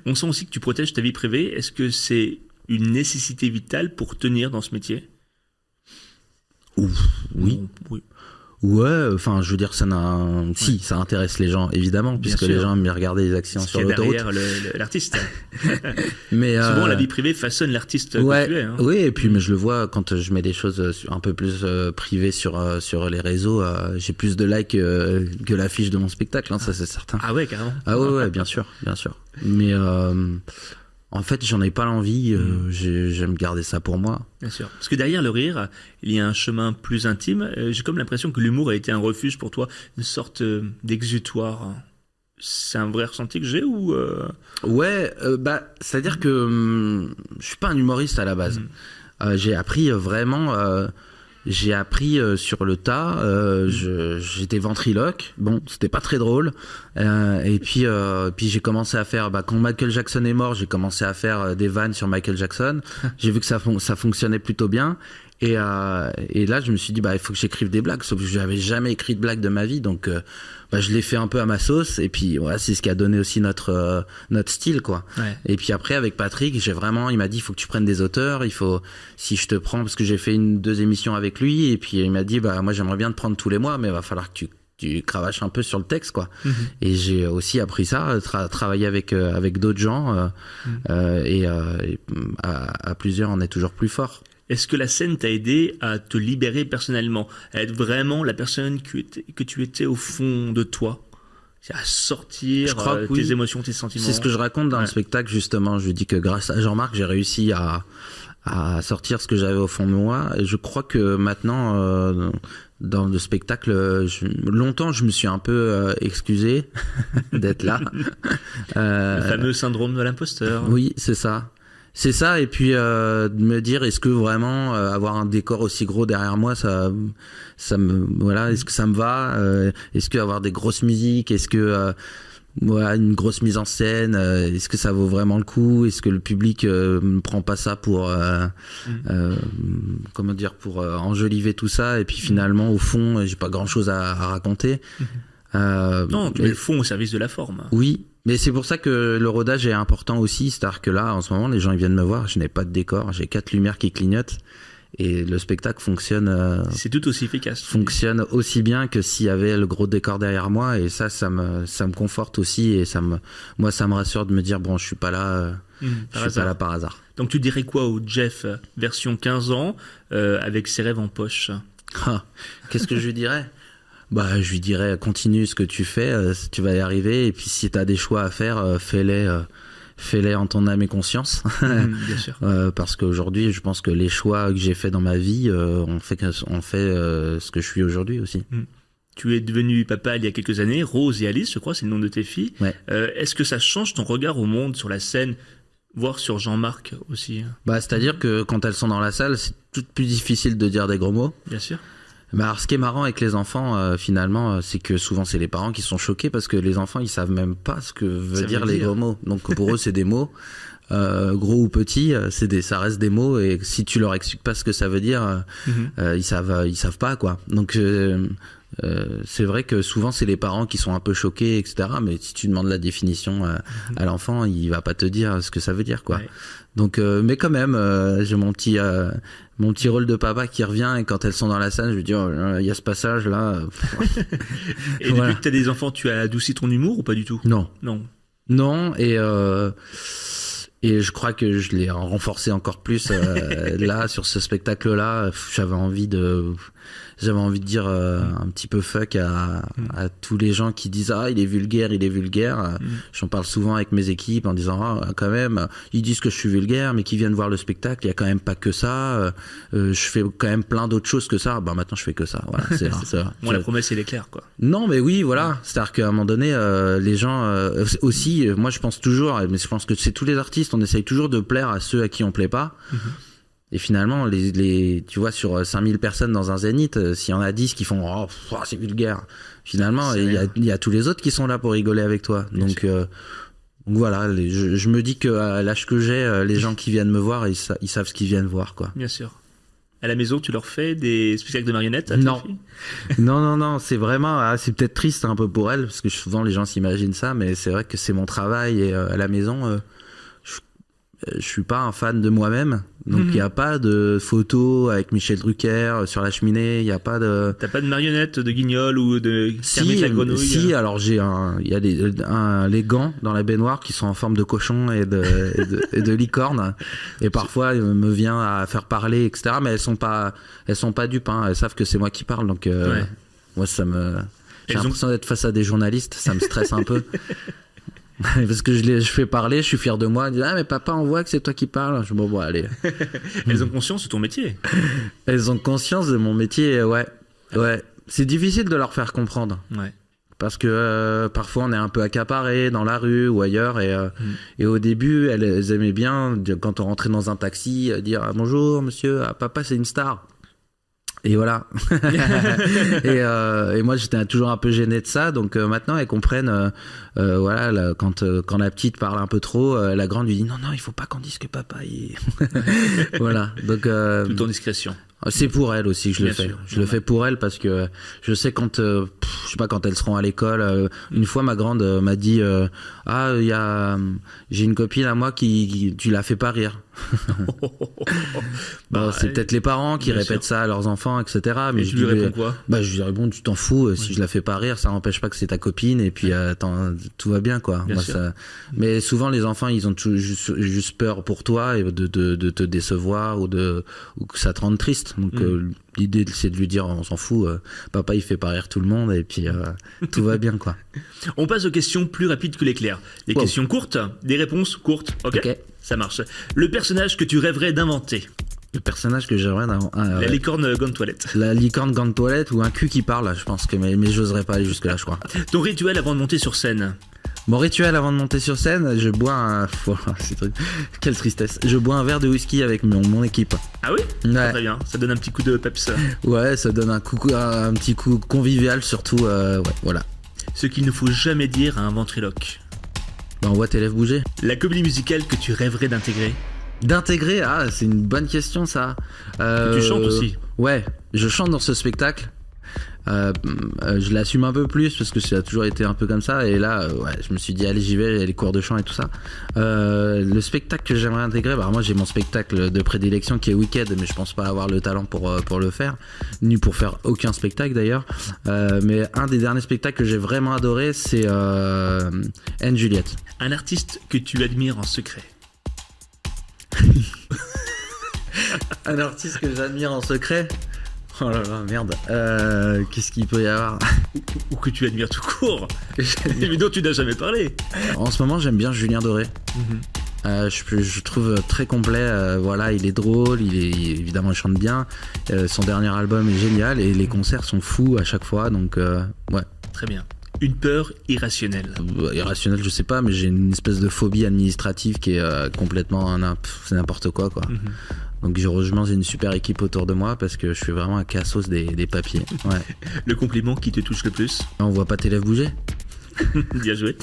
On sent aussi que tu protèges ta vie privée. Est-ce que c'est une nécessité vitale pour tenir dans ce métier? Oui. Ouais, enfin, je veux dire, ça intéresse les gens, évidemment, puisque les gens aiment bien regarder les accidents sur l'autoroute. Derrière l'artiste. Mais souvent, la vie privée façonne l'artiste que tu es. Hein. Oui, et puis mais je le vois quand je mets des choses un peu plus privées sur les réseaux, j'ai plus de likes que l'affiche de mon spectacle, hein, ça c'est certain. Ah ouais, carrément. Ah ouais, bien sûr. Mais en fait, j'en ai pas l'envie, j'aime garder ça pour moi. Bien sûr. Parce que derrière le rire, il y a un chemin plus intime. J'ai comme l'impression que l'humour a été un refuge pour toi, une sorte d'exutoire. C'est un vrai ressenti que j'ai ou Ouais, c'est-à-dire que je suis pas un humoriste à la base. J'ai appris vraiment... J'ai appris sur le tas, j'étais ventriloque, bon, c'était pas très drôle, et puis j'ai commencé à faire, quand Michael Jackson est mort, j'ai commencé à faire des vannes sur Michael Jackson, j'ai vu que ça fonctionnait plutôt bien, et là je me suis dit, il faut que j'écrive des blagues, sauf que je n'avais jamais écrit de blagues de ma vie, donc je l'ai fait un peu à ma sauce, et puis voilà, c'est ce qui a donné aussi notre style, quoi. Ouais. Et puis après avec Patrick, il m'a dit, il faut que tu prennes des auteurs, si je te prends, parce que j'ai fait 2 émissions avec lui, et puis il m'a dit, moi j'aimerais bien te prendre tous les mois, mais il va falloir que tu cravaches un peu sur le texte, quoi. Et j'ai aussi appris ça, travailler avec d'autres gens, et à plusieurs on est toujours plus fort. Est-ce que la scène t'a aidé à te libérer personnellement, à être vraiment la personne que tu étais au fond de toi, à sortir tes émotions, tes sentiments? C'est ce que je raconte dans le spectacle, justement. Je dis que grâce à Jean-Marc, j'ai réussi à sortir ce que j'avais au fond de moi. Et je crois que maintenant, dans le spectacle, longtemps, je me suis un peu excusé d'être là. Le fameux syndrome de l'imposteur. Oui, c'est ça. C'est ça, et puis de me dire, est-ce que vraiment avoir un décor aussi gros derrière moi, ça est-ce que ça me va, est-ce que avoir des grosses musiques, est-ce que une grosse mise en scène, est-ce que ça vaut vraiment le coup, est-ce que le public ne prend pas ça pour pour enjoliver tout ça, et puis finalement au fond j'ai pas grand-chose à raconter. Non, tu mets le fond au service de la forme. Oui. Mais c'est pour ça que le rodage est important aussi, c'est-à-dire que là, en ce moment, les gens ils viennent me voir, je n'ai pas de décor, j'ai 4 lumières qui clignotent, et le spectacle fonctionne. C'est tout aussi efficace. Fonctionne aussi bien que s'il y avait le gros décor derrière moi, et ça me conforte aussi, et ça me rassure de me dire, bon, je suis pas là, pas là par hasard. Donc tu dirais quoi au Jeff version 15 ans, avec ses rêves en poche? Qu'est-ce que je lui dirais? Je lui dirais, continue ce que tu fais, tu vas y arriver, et puis si tu as des choix à faire, fais-les en ton âme et conscience. Bien sûr. Parce qu'aujourd'hui, je pense que les choix que j'ai faits dans ma vie ont fait ce que je suis aujourd'hui aussi. Tu es devenu papa il y a quelques années, Rose et Alice, je crois, c'est le nom de tes filles. Ouais. Est-ce que ça change ton regard au monde, sur la scène, voire sur Jean-Marc aussi? C'est-à-dire que quand elles sont dans la salle, c'est tout plus difficile de dire des gros mots. Bien sûr. Alors, ce qui est marrant avec les enfants, finalement, c'est que souvent c'est les parents qui sont choqués parce que les enfants ils savent même pas ce que veut dire les gros mots. Donc pour eux c'est des mots, gros ou petits, ça reste des mots et si tu leur expliques pas ce que ça veut dire, ils savent pas quoi. Donc c'est vrai que souvent c'est les parents qui sont un peu choqués, etc. Mais si tu demandes la définition à l'enfant, il va pas te dire ce que ça veut dire quoi. Ouais. Donc, mais quand même, j'ai mon petit rôle de papa qui revient et quand elles sont dans la salle, je lui dis il y a ce passage là. Et voilà. Depuis que t'as des enfants, tu as adouci ton humour ou pas du tout? Non. Et je crois que je l'ai renforcé encore plus là sur ce spectacle là. J'avais envie de dire un petit peu fuck à tous les gens qui disent il est vulgaire. J'en parle souvent avec mes équipes en disant quand même ils disent que je suis vulgaire mais qui viennent voir le spectacle, il y a quand même pas que ça, je fais quand même plein d'autres choses que ça. Maintenant je fais que ça, voilà, c'est ça. La promesse elle est claire quoi. Non mais oui voilà, c'est-à-dire qu'à un moment donné les gens aussi, moi je pense toujours, mais je pense que c'est tous les artistes, on essaye toujours de plaire à ceux à qui on plaît pas. Et finalement, tu vois, sur 5000 personnes dans un zénith, s'il y en a 10 qui font c'est vulgaire, finalement, il y a tous les autres qui sont là pour rigoler avec toi. Donc voilà, je me dis qu'à l'âge que j'ai, les gens qui viennent me voir, ils savent ce qu'ils viennent voir, quoi. Bien sûr. À la maison, tu leur fais des spectacles de marionnettes à Non. tes filles? Non, c'est vraiment, c'est peut-être triste un peu pour elles, parce que souvent les gens s'imaginent ça, mais c'est vrai que c'est mon travail et à la maison, je suis pas un fan de moi-même, donc il y a pas de photos avec Michel Drucker sur la cheminée, il y a pas de. T'as pas de marionnettes de Guignol ou de Kermit la grenouille? Si, alors il y a les gants dans la baignoire qui sont en forme de cochon et de licorne, et parfois il me vient à faire parler, etc. Mais elles sont pas dupes, hein. Elles savent que c'est moi qui parle, donc moi j'ai l'impression d'être face à des journalistes, ça me stresse un peu. Parce que je fais parler, je suis fier de moi. Ils disent mais papa, on voit que c'est toi qui parles. Je dis bon allez. Elles ont conscience de ton métier. Elles ont conscience de mon métier, ouais. C'est difficile de leur faire comprendre. Ouais. Parce que parfois on est un peu accaparé dans la rue ou ailleurs et au début elles aimaient bien quand on rentrait dans un taxi dire bonjour monsieur, papa c'est une star. Et voilà. et moi j'étais toujours un peu gêné de ça, donc maintenant elles comprennent voilà, quand la petite parle un peu trop, la grande lui dit non il faut pas qu'on dise que papa il... Voilà, donc tout en discrétion. C'est pour elle aussi que je le fais. Je le fais pour elle parce que je sais quand je sais pas, quand elles seront à l'école, une fois ma grande m'a dit j'ai une copine à moi qui tu la fais pas rire. C'est peut-être les parents qui répètent ça à leurs enfants, etc. Mais je lui réponds quoi? Je lui réponds tu t'en fous, si je la fais pas rire ça n'empêche pas que c'est ta copine et puis tout va bien quoi. Mais souvent les enfants ils ont juste peur pour toi et de te décevoir ou que ça te rende triste. Donc l'idée c'est de lui dire on s'en fout, papa il fait pas rire tout le monde et puis tout va bien quoi. On passe aux questions plus rapides que l'éclair. Des questions courtes, des réponses courtes. Ok. Ça marche. Le personnage que tu rêverais d'inventer? Le personnage que j'aimerais d'inventer, la licorne gant de toilette. La licorne gant de toilette ou un cul qui parle, je pense que mais j'oserais pas aller jusque là je crois. Ton rituel avant de monter sur scène? Mon rituel avant de monter sur scène, je bois quelle tristesse. Je bois un verre de whisky avec mon équipe. Ah oui? Ouais. Très bien, ça donne un petit coup de peps. Ouais, ça donne un petit coup convivial surtout, voilà. Ce qu'il ne faut jamais dire à un ventriloque? On voit tes lèvres bouger. La comédie musicale que tu rêverais d'intégrer? D'intégrer, c'est une bonne question ça. Tu chantes aussi? Ouais, je chante dans ce spectacle. Je l'assume un peu plus parce que ça a toujours été un peu comme ça et là je me suis dit allez j'y vais, les cours de chant et tout ça. Le spectacle que j'aimerais intégrer, moi j'ai mon spectacle de prédilection qui est Wicked, mais je pense pas avoir le talent pour le faire, ni pour faire aucun spectacle d'ailleurs, mais un des derniers spectacles que j'ai vraiment adoré c'est Anne Juliette. Un artiste que tu admires en secret? Un artiste que j'admire en secret? Oh là là, merde. Qu'est-ce qu'il peut y avoir? Ou que tu admires tout court. Mais dont tu n'as jamais parlé. En ce moment, j'aime bien Julien Doré. Je trouve très complet. Voilà, il est drôle, évidemment il chante bien. Son dernier album est génial et les concerts sont fous à chaque fois. Donc ouais. Très bien. Une peur irrationnelle. Irrationnelle, je sais pas, mais j'ai une espèce de phobie administrative qui est complètement c'est n'importe quoi. Donc heureusement j'ai une super équipe autour de moi parce que je suis vraiment un cassos des papiers. Ouais. Le compliment qui te touche le plus? On voit pas tes lèvres bouger. Bien joué.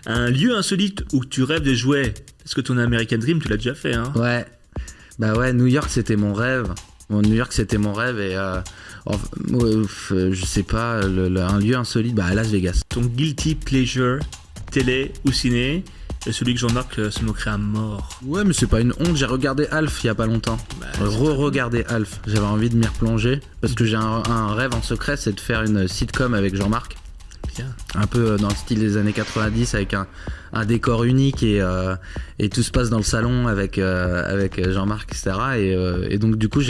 Un lieu insolite où tu rêves de jouer. Est-ce que ton American Dream, tu l'as déjà fait, hein? Ouais. Bah ouais, New York c'était mon rêve. New York c'était mon rêve et je sais pas, un lieu insolite, à Las Vegas. Ton guilty pleasure, télé ou ciné, celui que Jean-Marc se moquerait à mort. Ouais, mais c'est pas une honte, j'ai regardé Alf il y a pas longtemps. Re-regardé Alf, j'avais envie de m'y replonger parce que j'ai un rêve en secret, c'est de faire une sitcom avec Jean-Marc. Bien. Un peu dans le style des années 90 avec un décor unique et tout se passe dans le salon avec Jean-Marc, etc. Et donc du coup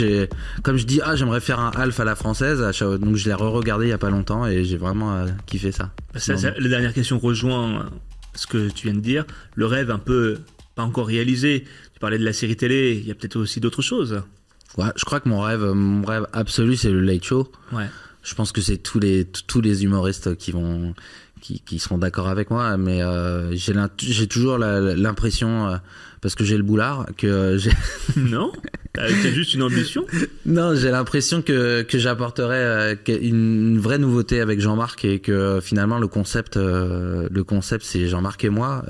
comme je dis j'aimerais faire un Alf à la française, donc je l'ai re-regardé il y a pas longtemps et j'ai vraiment kiffé ça. La dernière question rejoint ce que tu viens de dire, le rêve un peu pas encore réalisé. Tu parlais de la série télé, il y a peut-être aussi d'autres choses. Ouais, je crois que mon rêve absolu c'est le Late Show. Ouais. Je pense que c'est tous les humoristes qui seront d'accord avec moi, mais j'ai toujours l'impression, parce que j'ai le boulard, que j'ai... Non, t'as juste une ambition. Non, j'ai l'impression que j'apporterais une vraie nouveauté avec Jean-Marc et que finalement le concept c'est Jean-Marc et moi.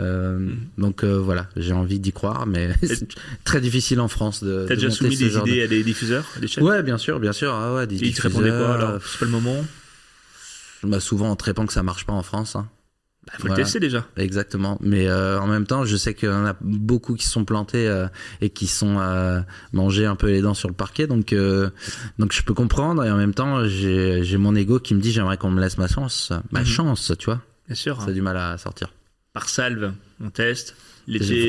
Donc voilà, j'ai envie d'y croire, mais c'est très difficile en France T'as déjà soumis des idées à des diffuseurs, à des chaînes? Ouais, bien sûr. Ah ouais, des diffuseurs. Ils te répondaient quoi alors? C'est pas le moment? Souvent on te répond que ça marche pas en France. Faut le tester déjà. Exactement. Mais en même temps, je sais qu'il y en a beaucoup qui sont plantés et qui sont mangés un peu les dents sur le parquet. Donc je peux comprendre. Et en même temps, j'ai mon ego qui me dit j'aimerais qu'on me laisse ma chance. Chance, tu vois. Bien sûr. Ça a du mal à sortir. Par salve, on teste.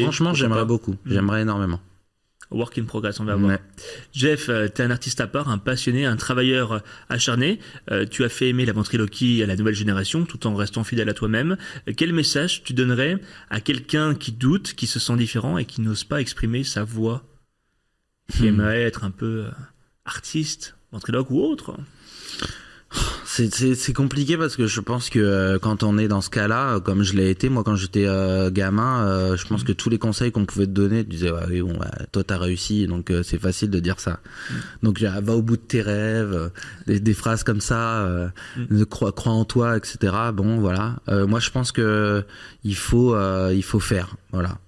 Franchement, j'aimerais beaucoup. J'aimerais énormément. Work in progress, on va voir. Ouais. Jeff, t'es un artiste à part, un passionné, un travailleur acharné. Tu as fait aimer la ventriloquie à la nouvelle génération tout en restant fidèle à toi-même. Quel message tu donnerais à quelqu'un qui doute, qui se sent différent et qui n'ose pas exprimer sa voix, qui aimerait être un peu artiste, ventriloque ou autre? C'est compliqué parce que je pense que quand on est dans ce cas-là, comme je l'ai été moi quand j'étais gamin, je pense que tous les conseils qu'on pouvait te donner, tu disais toi t'as réussi, donc c'est facile de dire ça. Donc va au bout de tes rêves, des phrases comme ça, crois en toi, etc. Bon voilà, moi je pense que il faut faire, voilà.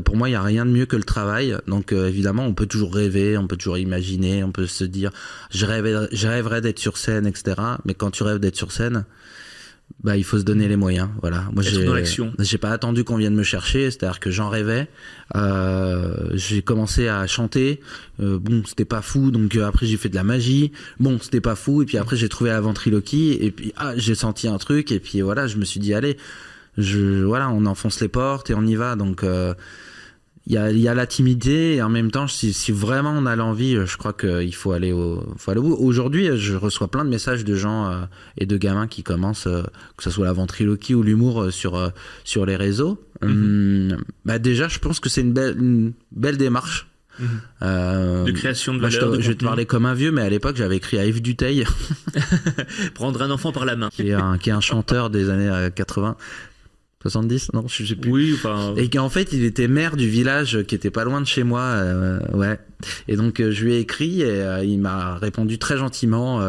Pour moi, il n'y a rien de mieux que le travail. Donc, évidemment, on peut toujours rêver, on peut toujours imaginer, on peut se dire je rêverais d'être sur scène, etc. Mais quand tu rêves d'être sur scène, il faut se donner les moyens. Voilà. Moi, j'ai pas attendu qu'on vienne me chercher. C'est-à-dire que j'en rêvais. J'ai commencé à chanter. C'était pas fou. Donc, après, j'ai fait de la magie. C'était pas fou. Et puis après, j'ai trouvé la ventriloquie. Et puis, j'ai senti un truc. Et puis, voilà, je me suis dit, allez. On enfonce les portes et on y va. Donc il y a la timidité et en même temps si vraiment on a l'envie, je crois qu'il faut aller au bout. Aujourd'hui, je reçois plein de messages de gens et de gamins qui commencent, que ce soit la ventriloquie ou l'humour sur les réseaux. Déjà, je pense que c'est une belle démarche. De création de valeur. Je vais te parler comme un vieux, mais à l'époque j'avais écrit à Yves Duteil. Prendre un enfant par la main. qui est un chanteur des années 80. 70, non, je sais plus. Oui, enfin. Et qu'en fait, il était maire du village qui était pas loin de chez moi, ouais. Et donc, je lui ai écrit et il m'a répondu très gentiment.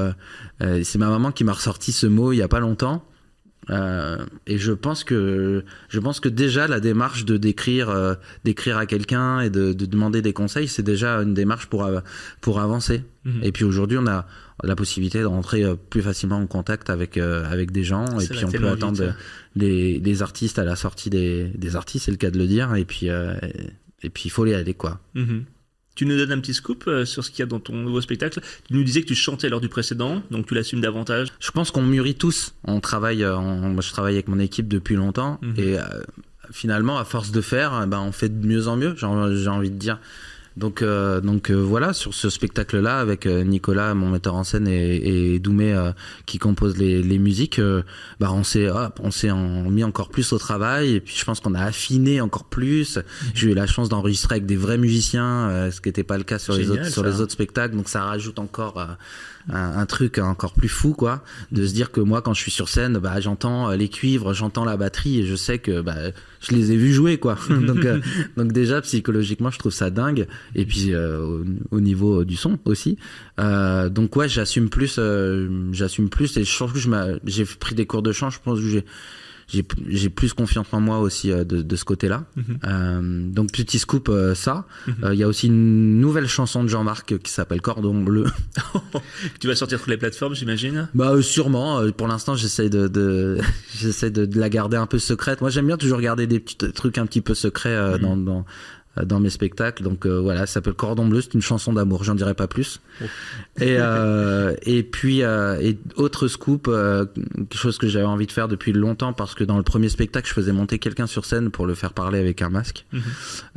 C'est ma maman qui m'a ressorti ce mot il y a pas longtemps. Et je pense que déjà la démarche de d'écrire à quelqu'un et de demander des conseils, c'est déjà une démarche pour avancer. Et puis aujourd'hui, on a la possibilité de rentrer plus facilement en contact avec des gens et puis on peut attendre les artistes à la sortie des artistes, c'est le cas de le dire, et puis il faut y aller quoi. Tu nous donnes un petit scoop sur ce qu'il y a dans ton nouveau spectacle. Tu nous disais que tu chantais lors du précédent, donc tu l'assumes davantage. Je pense qu'on mûrit tous. On travaille, moi je travaille avec mon équipe depuis longtemps et finalement à force de faire, on fait de mieux en mieux. J'ai envie de dire. Donc voilà, sur ce spectacle-là, avec Nicolas, mon metteur en scène, et Doumé qui compose les musiques, on s'est mis encore plus au travail, et puis je pense qu'on a affiné encore plus. J'ai eu la chance d'enregistrer avec des vrais musiciens, ce qui n'était pas le cas sur les autres spectacles, donc ça rajoute encore un truc encore plus fou, quoi, de se dire que moi, quand je suis sur scène, j'entends les cuivres, j'entends la batterie, et je sais que je les ai vus jouer, quoi. Donc déjà psychologiquement, je trouve ça dingue, et puis au niveau du son aussi. Donc ouais, j'assume plus, et je trouve que j'ai pris des cours de chant. Je pense que j'ai plus confiance en moi aussi de ce côté-là. Donc petit scoop, ça. Il y a aussi une nouvelle chanson de Jean-Marc qui s'appelle Cordon Bleu. Tu vas sortir sur les plateformes, j'imagine? Sûrement. Pour l'instant, j'essaie de la garder un peu secrète. Moi, j'aime bien toujours garder des petits trucs un petit peu secrets dans mes spectacles. Donc voilà, ça s'appelle Cordon Bleu, c'est une chanson d'amour, j'en dirai pas plus. Et puis autre scoop, quelque chose que j'avais envie de faire depuis longtemps, parce que dans le premier spectacle, je faisais monter quelqu'un sur scène pour le faire parler avec un masque.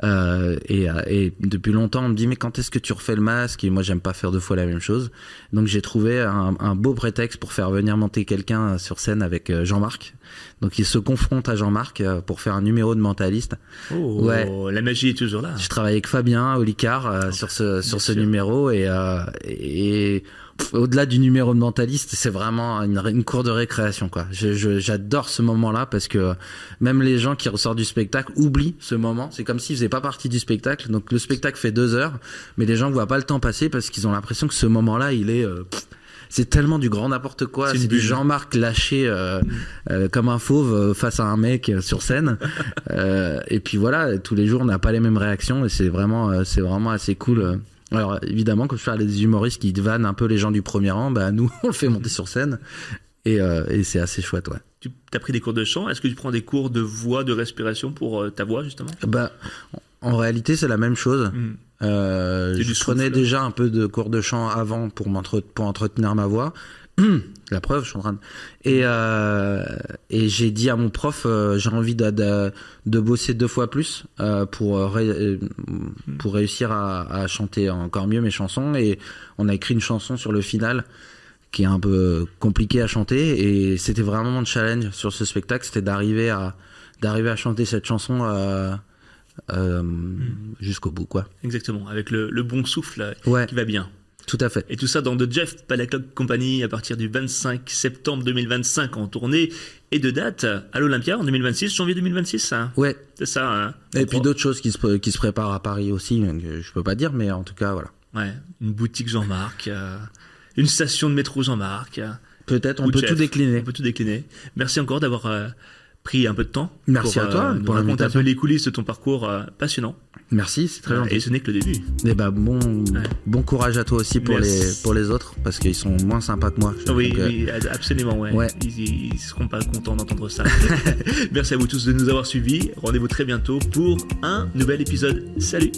Et depuis longtemps, on me dit mais quand est-ce que tu refais le masque? Et moi, j'aime pas faire deux fois la même chose. Donc j'ai trouvé un beau prétexte pour faire venir monter quelqu'un sur scène avec Jean-Marc. Donc il se confronte à Jean-Marc pour faire un numéro de mentaliste. Ouais. La magie est toujours là. Je travaille avec Fabien Olicard sur ce numéro, et au-delà du numéro de mentaliste, c'est vraiment une cour de récréation, quoi. J'adore ce moment-là, parce que même les gens qui ressortent du spectacle oublient ce moment. C'est comme s'ils faisaient pas partie du spectacle. Donc le spectacle fait 2 heures, mais les gens voient pas le temps passer parce qu'ils ont l'impression que ce moment-là, il est c'est tellement du grand n'importe quoi. C'est du Jean-Marc lâché comme un fauve face à un mec sur scène. Et puis voilà, tous les jours on n'a pas les mêmes réactions, et c'est vraiment assez cool. Alors évidemment, quand je parle des humoristes qui vannent un peu les gens du premier rang, nous on le fait monter sur scène, et c'est assez chouette, ouais. Tu as pris des cours de chant. Est-ce que tu prends des cours de voix, de respiration pour ta voix, justement? En réalité, c'est la même chose. Je prenais déjà un peu de cours de chant avant pour entretenir ma voix. La preuve, je suis en train de... Et j'ai dit à mon prof, j'ai envie de bosser 2 fois plus pour réussir à chanter encore mieux mes chansons. Et on a écrit une chanson sur le final qui est un peu compliqué à chanter, et c'était vraiment mon challenge sur ce spectacle, c'était d'arriver à chanter cette chanson jusqu'au bout, quoi. Exactement, avec le bon souffle qui va bien. Tout à fait. Et tout ça dans The Jeff Panaclock Company à partir du 25 septembre 2025 en tournée et de date à l'Olympia en 2026, janvier 2026. Ouais. C'est ça. Et puis d'autres choses qui se préparent à Paris aussi, je peux pas dire, mais en tout cas, voilà. Ouais, une boutique Jean-Marc, une station de métro Jean-Marc. Peut-être, on peut tout décliner. On peut tout décliner. Merci encore d'avoir pris un peu de temps. Merci à toi pour raconter un peu les coulisses de ton parcours passionnant. Merci, c'est très gentil. Et ce n'est que le début. Et bon courage à toi aussi pour les autres, parce qu'ils sont moins sympas que moi. Oui, absolument, ouais. Ils seront pas contents d'entendre ça. Merci à vous tous de nous avoir suivis. Rendez-vous très bientôt pour un nouvel épisode. Salut!